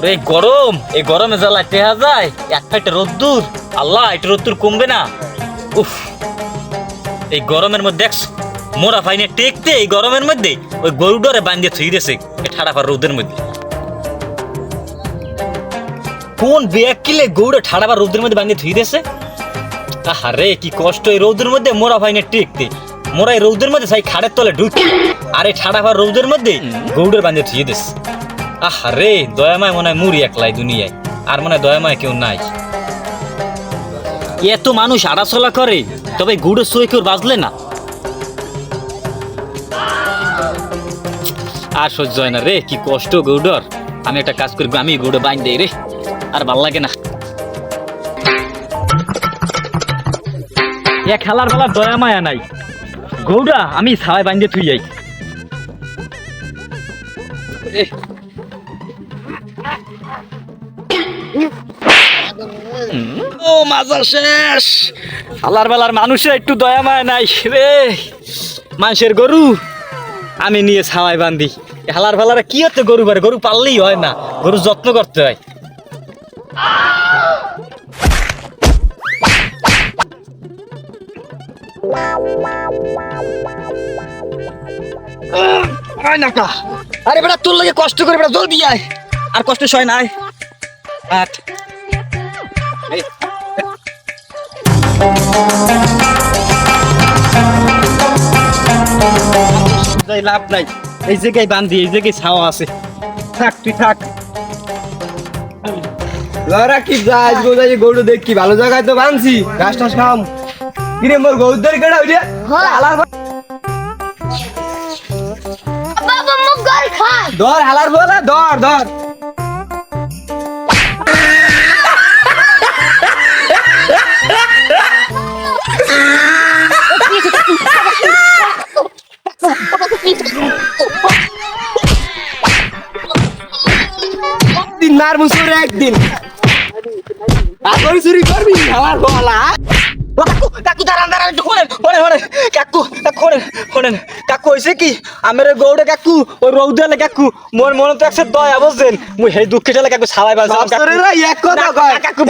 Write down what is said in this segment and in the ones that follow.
এই গরম, এই গরমে জ্বালা টেহা যায় এক ফাইটে রোদ্দুর। আল্লাহ, এটা রোদ্দুর কমবে না। উফ, এই গরমের মধ্যে মোরা ফাইনে টেকতে এই গরমের মধ্যে ওই গরুডরে বান্ধিয়ে থুই দিয়েছে ঠাড়া পার রোদের মধ্যে। কোন ব্যাগ কিলে গরুটা ঠাড়া পার রোদের মধ্যে বান্ধিয়ে থুই দিয়েছে। আরে কি কষ্ট এই রোদের মধ্যে মোরা ফাইনে টেকতে। মোরা এই রোদের মধ্যে সাই খাড়ের তলে ঢুকি, আর এই ঠাড়া পার রোদের মধ্যে গরুডের বান্ধিয়ে থুই দিয়েছে। আরে দয়াময় মনে হয় মুড়ি একলাই দুনিয়ায়, আর মনে হয় দয়াময় কেউ নাই। এত মানুষ আড়াচলা করে, তবে গুড়ের সই কেউ বাজলে না। আর সহ্য হয় না রে, কি কষ্ট গৌডর। আমি একটা কাজ করি, আমি গৌড়ে বাইন দেই রে, আর ভাল লাগে না। এ খেলার বেলা দয়া মায়া নাই। গৌড়া আমি ছাওয়ায় বাইন দিয়ে থুই যাই। ও মাজা শেষ। হালার বেলার মানুষে একটু দয়া মায়া নাই রে। মানুষের গরু আমি নিয়ে ছাওয়ায় বান্ধি। হালার বেলারা কি হচ্ছে গরু বারে, গরু পাললেই হয় না, গরু যত্ন করতে হয়। আরে বেটা তোর লাগে কষ্ট করে বেটা জলদি আয়, আর কষ্ট সয় নাই। লাভ নাই, এই জায়গায় বান্ধি, এই জায়গায় ছাওয়া আছে। থাক তুই থাক। লরা কি যাই গরু দেখি ভালো জায়গায় তো বানছি ঘাস টাস খাম। কিরে মোর গরুদের কেডা হইছে? হালার বাবা মুখ গল খায়। ধর হালার বলা ধর ধর। দিন মার মুসুর একদিন আগর চুরি করবি আমার বলা। কাকু কাকু দাঁড়ান দাঁড়ান একটু শোনেন শোনেন শোনেন কাকু শোনেন শোনেন কাকু হয়েছে কি আমার গৌড়ে কাকু ওই রৌদালে কাকু মোর মনে তো একসাথে দয়া বুঝছেন মুই সেই দুঃখে চালে কাকু ছাড়াই বাজলাম এক কথা কয় কাকু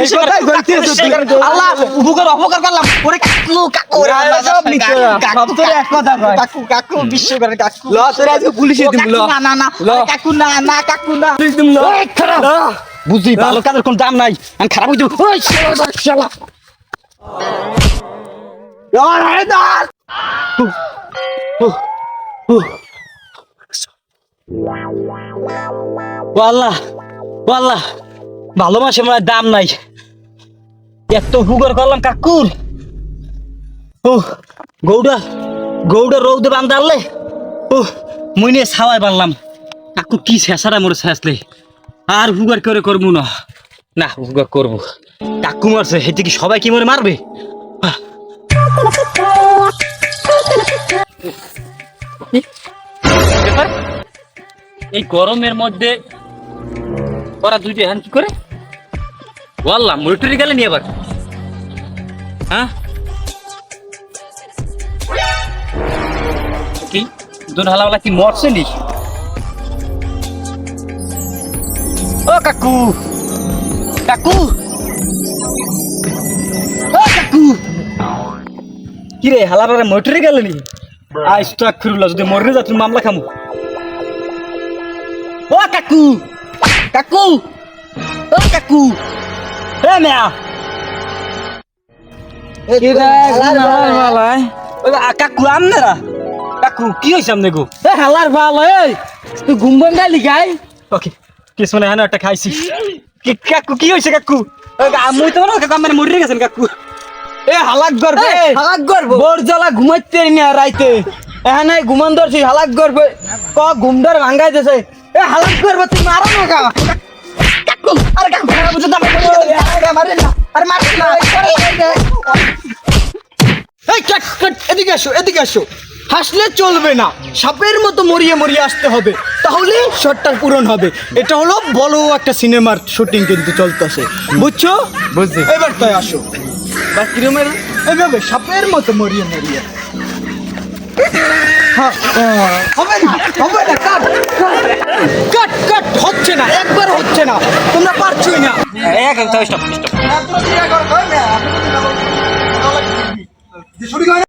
আল্লাহ উপকার অপকার করলাম ওরে কাকু কাকু সব নিচে সব তোরে এক কথা কয় কাকু কাকু বিশ্ব করে কাকু ল তোরে আজকে পুলিশে দিম ল না না না কাকু না না কাকু না পুলিশ দিম ল খারাপ বুঝি ভালো কাজের কোন দাম নাই আমি খারাপ হইতো ওই শালা আল্লাহ আল্লাহ ভালোবাসে আমার দাম নাই এত হুগর করলাম কাকুর। ও গৌড়া গৌড়া রৌদে বান্ধালে ও মুই নিয়ে ছাওয়াই বানলাম। কাকু কি শেষারা মোর শেষলে আর হুগর করে করবো না, না হুগর করবো। কাকু মারছে হেঁটে কি সবাই কি মরে মারবে? এই গরমের মধ্যে ওরা দুইটা হ্যান কি করে বললাম মরিটরি গেলে নিয়ে আবার। হ্যাঁ কি দুন হালাওয়ালা কি মরছে নি? ও কাকু কাকু ও কাকু কি রে হালারে মরিটরি গেলে নি? আইস তো আখরুল্লাহ যদি মরে যা তুমি মামলা খামু। ও কাকু কাকু ও কাকু এ মেয়া কাকু আমনেরা কাকু কি হয়েছে আমনে গো? হালার ভাল তুই ঘুমবন গালি গাই ওকে কিছু না একটা খাইছি। কাকু কি হয়েছে কাকু? আমি তো না কাকু মানে মরে গেছেন কাকু। এ হালাক করবে হালাক করবো বোর জ্বালা ঘুমাইতে না রাইতে এখানে ঘুমান ধরছি হালাক করবে ক ঘুমদার ভাঙ্গাই দিছে। এ হালাক করবে তুই মারো না কা কাকু আরে কাকু বুঝো না মারে না আরে মারে না। এই কাট কাট এদিকে আসো এদিকে আসো। হাসলে চলবে না, সাপের মতো মরিয়ে মরিয়ে আসতে হবে, তাহলে শটটা পূরণ হবে। এটা হলো বড় একটা সিনেমার শুটিং কিন্তু চলতেছে, বুঝছো? বুঝছি। এবার তাই আসো বা কিরমের এভাবে সাপের মতো মরিয়ে মরিয়ে। হবে না কাট কাট কাট হচ্ছে না, একবার হচ্ছে না। স্টপ স্টপ না তোরা চিড়িয়াঘর কয় না আপনি যদি ভালো ভালো লাগে শুরু করে